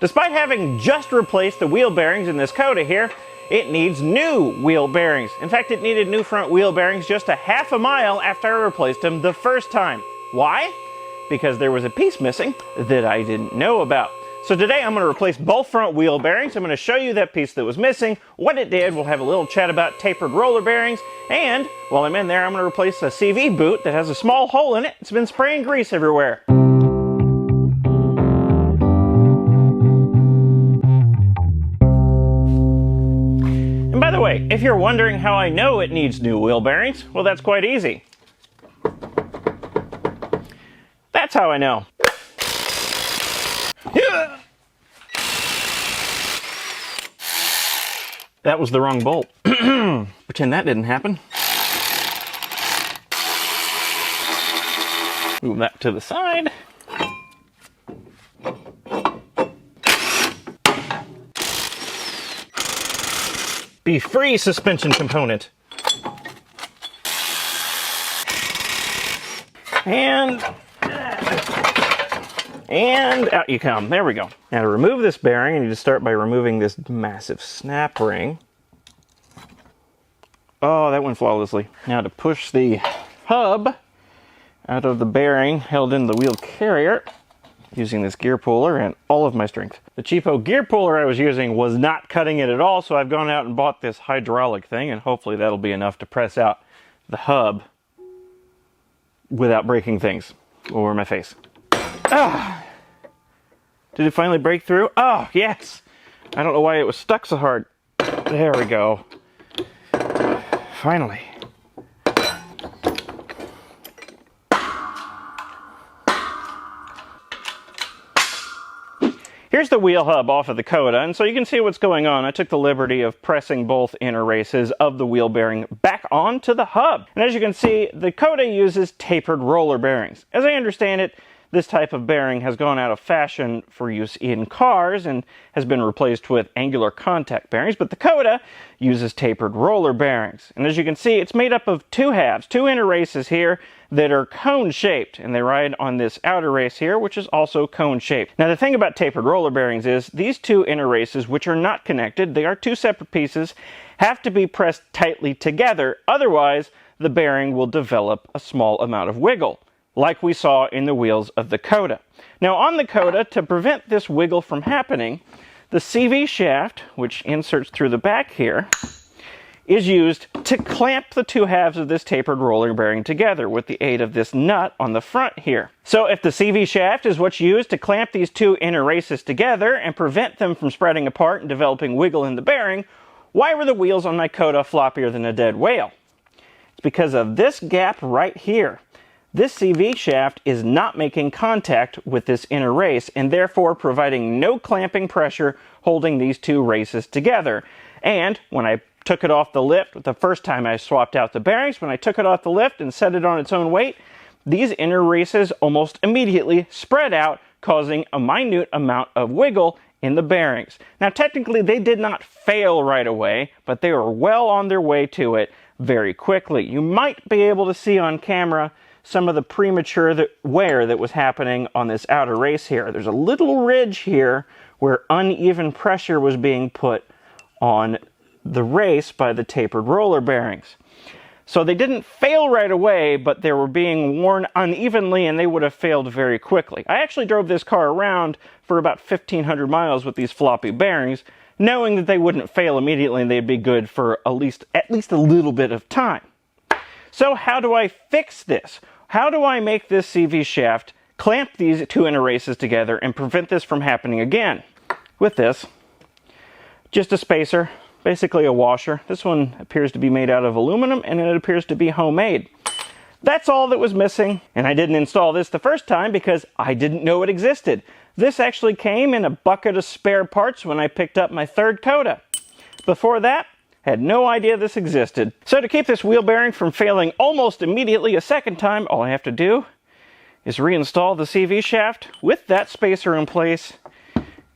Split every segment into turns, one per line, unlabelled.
Despite having just replaced the wheel bearings in this Coda here, it needs new wheel bearings. In fact, it needed new front wheel bearings just a half a mile after I replaced them the first time. Why? Because there was a piece missing that I didn't know about. So today I'm going to replace both front wheel bearings. I'm going to show you that piece that was missing, what it did. We'll have a little chat about tapered roller bearings. And while I'm in there, I'm going to replace a CV boot that has a small hole in it. It's been spraying grease everywhere. And by the way, if you're wondering how I know it needs new wheel bearings, well, that's quite easy. That's how I know. That was the wrong bolt. Pretend that didn't happen. Move that to the side. Be free, suspension component. And out you come. There we go. Now to remove this bearing, I need to start by removing this massive snap ring. Oh, that went flawlessly. Now to push the hub out of the bearing held in the wheel carrier, using this gear puller and all of my strength. The cheapo gear puller I was using was not cutting it at all, so I've gone out and bought this hydraulic thing, and hopefully that'll be enough to press out the hub without breaking things over my face. Ah! Did it finally break through? Oh, yes! I don't know why it was stuck so hard. There we go. Finally. Here's the wheel hub off of the Coda, and so you can see what's going on. I took the liberty of pressing both inner races of the wheel bearing back onto the hub. And as you can see, the Coda uses tapered roller bearings. As I understand it, this type of bearing has gone out of fashion for use in cars and has been replaced with angular contact bearings, but the Coda uses tapered roller bearings. And as you can see, it's made up of two halves, two inner races here that are cone-shaped, and they ride on this outer race here, which is also cone-shaped. Now the thing about tapered roller bearings is these two inner races, which are not connected, they are two separate pieces, have to be pressed tightly together, otherwise the bearing will develop a small amount of wiggle, like we saw in the wheels of the Coda. Now on the Coda, to prevent this wiggle from happening, the CV shaft, which inserts through the back here, is used to clamp the two halves of this tapered roller bearing together with the aid of this nut on the front here. So if the CV shaft is what's used to clamp these two inner races together and prevent them from spreading apart and developing wiggle in the bearing, why were the wheels on my Coda floppier than a dead whale? It's because of this gap right here. This CV shaft is not making contact with this inner race and therefore providing no clamping pressure holding these two races together. And when I took it off the lift, the first time I swapped out the bearings, when I took it off the lift and set it on its own weight, these inner races almost immediately spread out, causing a minute amount of wiggle in the bearings. Now technically they did not fail right away, but they were well on their way to it very quickly. You might be able to see on camera some of the premature wear that was happening on this outer race here. There's a little ridge here where uneven pressure was being put on the race by the tapered roller bearings. So they didn't fail right away, but they were being worn unevenly and they would have failed very quickly. I actually drove this car around for about 1,500 miles with these floppy bearings, knowing that they wouldn't fail immediately and they'd be good for at least a little bit of time. So how do I fix this? How do I make this CV shaft clamp these two inner races together and prevent this from happening again? With this, just a spacer, basically a washer. This one appears to be made out of aluminum and it appears to be homemade. That's all that was missing, and I didn't install this the first time because I didn't know it existed. This actually came in a bucket of spare parts when I picked up my third Coda. Before that, had no idea this existed. So to keep this wheel bearing from failing almost immediately a second time, all I have to do is reinstall the CV shaft with that spacer in place,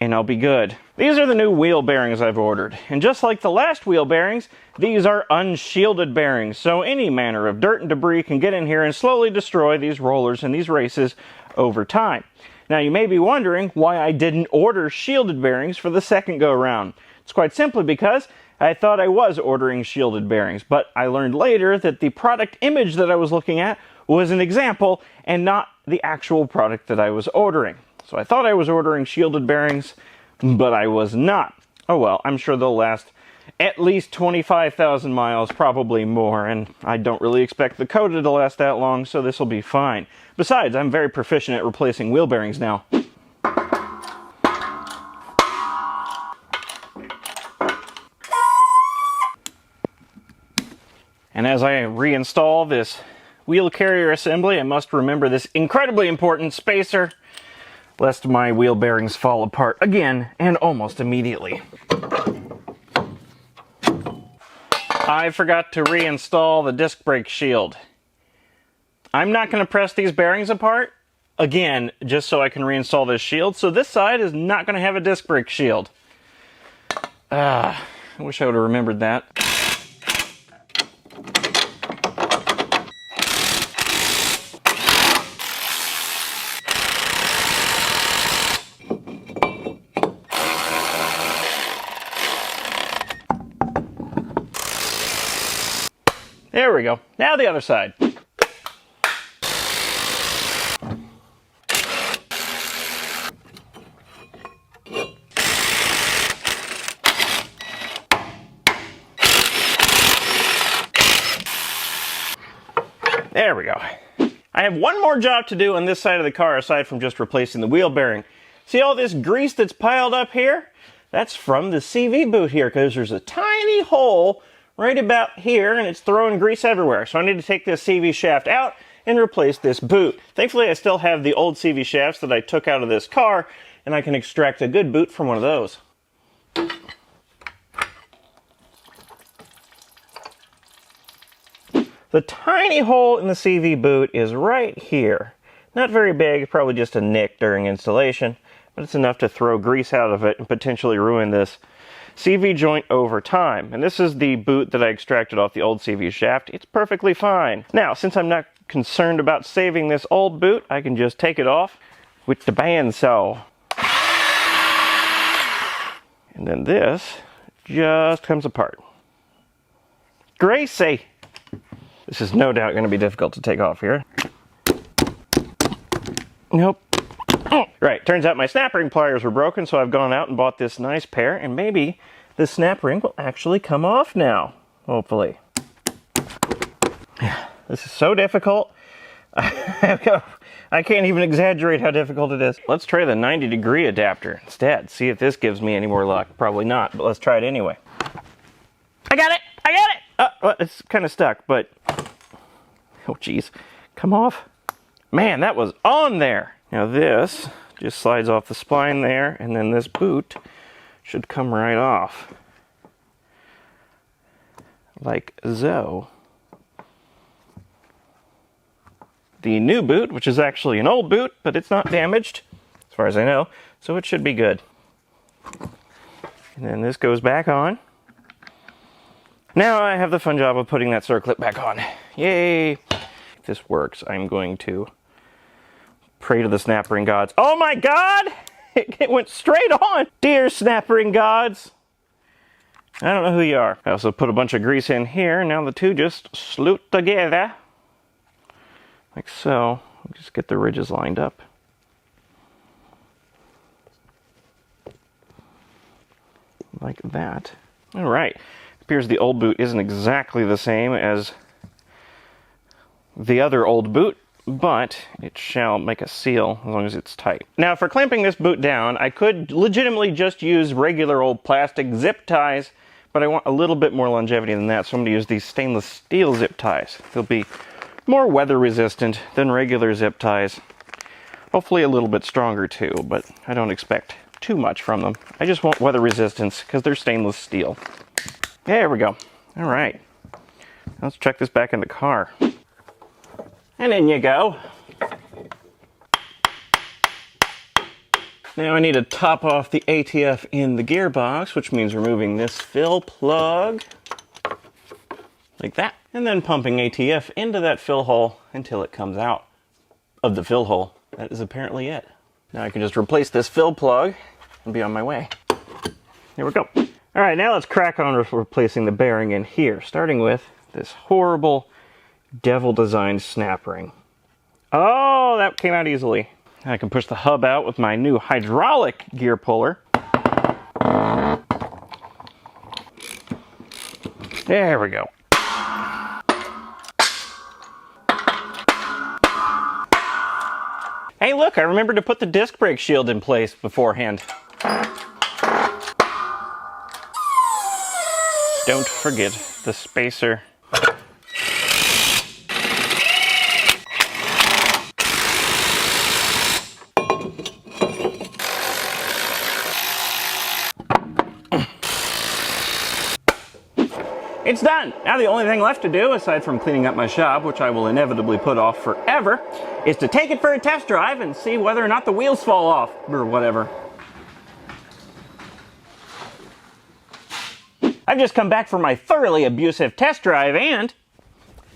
and I'll be good. These are the new wheel bearings I've ordered, and just like the last wheel bearings, these are unshielded bearings, so any manner of dirt and debris can get in here and slowly destroy these rollers and these races over time. Now you may be wondering why I didn't order shielded bearings for the second go around. It's quite simply because I thought I was ordering shielded bearings, but I learned later that the product image that I was looking at was an example and not the actual product that I was ordering. So I thought I was ordering shielded bearings, but I was not. Oh well, I'm sure they'll last at least 25,000 miles, probably more, and I don't really expect the Coda to last that long, so this will be fine. Besides, I'm very proficient at replacing wheel bearings now. And as I reinstall this wheel carrier assembly, I must remember this incredibly important spacer, lest my wheel bearings fall apart again and almost immediately. I forgot to reinstall the disc brake shield. I'm not going to press these bearings apart again just so I can reinstall this shield, so this side is not going to have a disc brake shield. I wish I would have remembered that. There we go. Now the other side. There we go. I have one more job to do on this side of the car aside from just replacing the wheel bearing. See all this grease that's piled up here? That's from the CV boot here, because there's a tiny hole right about here and it's throwing grease everywhere. So I need to take this CV shaft out and replace this boot. Thankfully I still have the old CV shafts that I took out of this car, and I can extract a good boot from one of those. The tiny hole in the CV boot is right here. Not very big, probably just a nick during installation, but it's enough to throw grease out of it and potentially ruin this CV joint over time. And this is the boot that I extracted off the old CV shaft. It's perfectly fine. Now, since I'm not concerned about saving this old boot, I can just take it off with the bandsaw. And then this just comes apart. Gracie! This is no doubt going to be difficult to take off here. Nope. Right, turns out my snap ring pliers were broken, so I've gone out and bought this nice pair, and maybe the snap ring will actually come off now, hopefully. This is so difficult. I can't even exaggerate how difficult it is. Let's try the 90-degree adapter instead, see if this gives me any more luck. Probably not, but let's try it anyway. I got it! I got it! Well, it's kind of stuck, but... Oh, geez. Come off. Man, that was on there! Now this just slides off the spline there, and then this boot should come right off. Like so. The new boot, which is actually an old boot, but it's not damaged, as far as I know, so it should be good. And then this goes back on. Now I have the fun job of putting that circlip back on. Yay! If this works, I'm going to pray to the snap ring gods. Oh my god! It went straight on! Dear snap ring gods! I don't know who you are. I also put a bunch of grease in here. Now the two just sloot together. Like so. Just get the ridges lined up. Like that. Alright. Appears the old boot isn't exactly the same as the other old boot, but it shall make a seal as long as it's tight. Now for clamping this boot down, I could legitimately just use regular old plastic zip ties, but I want a little bit more longevity than that, so I'm going to use these stainless steel zip ties. They'll be more weather resistant than regular zip ties. Hopefully a little bit stronger too, but I don't expect too much from them. I just want weather resistance because they're stainless steel. There we go. All right. Let's check this back in the car. And in you go. Now I need to top off the ATF in the gearbox, which means removing this fill plug. Like that. And then pumping ATF into that fill hole until it comes out of the fill hole. That is apparently it. Now I can just replace this fill plug and be on my way. Here we go. All right, now let's crack on with replacing the bearing in here, starting with this horrible devil designed snap ring. Oh, that came out easily. I can push the hub out with my new hydraulic gear puller. There we go. Hey look, I remembered to put the disc brake shield in place beforehand. Don't forget the spacer. It's done! Now the only thing left to do, aside from cleaning up my shop, which I will inevitably put off forever, is to take it for a test drive and see whether or not the wheels fall off, or whatever. I've just come back from my thoroughly abusive test drive and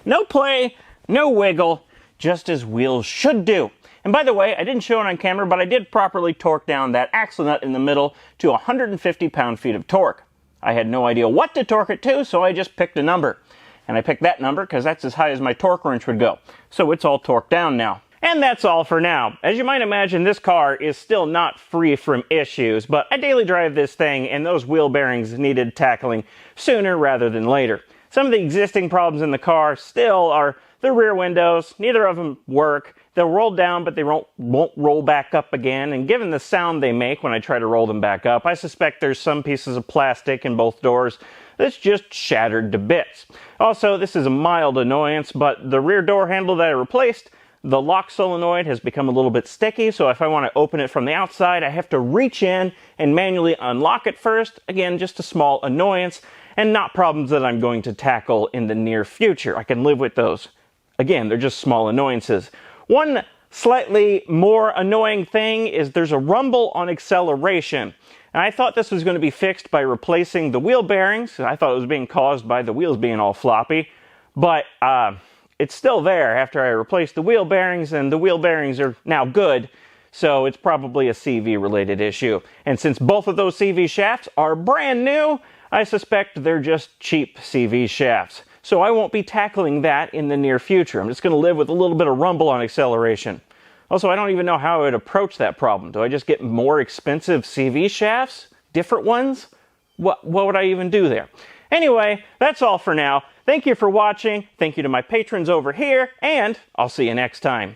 no play, no wiggle, just as wheels should do. And by the way, I didn't show it on camera, but I did properly torque down that axle nut in the middle to 150 pound-feet of torque. I had no idea what to torque it to, so I just picked a number. And I picked that number because that's as high as my torque wrench would go. So it's all torqued down now. And that's all for now. As you might imagine, this car is still not free from issues, but I daily drive this thing and those wheel bearings needed tackling sooner rather than later. Some of the existing problems in the car still are the rear windows. Neither of them work. They'll roll down, but they won't roll back up again. And given the sound they make when I try to roll them back up, I suspect there's some pieces of plastic in both doors that's just shattered to bits. Also, this is a mild annoyance, but the rear door handle that I replaced, the lock solenoid has become a little bit sticky, so if I want to open it from the outside, I have to reach in and manually unlock it first. Again, just a small annoyance, and not problems that I'm going to tackle in the near future. I can live with those. Again, they're just small annoyances. One slightly more annoying thing is there's a rumble on acceleration. And I thought this was going to be fixed by replacing the wheel bearings. I thought it was being caused by the wheels being all floppy. But it's still there after I replaced the wheel bearings, and the wheel bearings are now good. So it's probably a CV related issue. And since both of those CV shafts are brand new, I suspect they're just cheap CV shafts. So I won't be tackling that in the near future. I'm just going to live with a little bit of rumble on acceleration. Also, I don't even know how I would approach that problem. Do I just get more expensive CV shafts? Different ones? What would I even do there? Anyway, that's all for now. Thank you for watching. Thank you to my patrons over here, and I'll see you next time.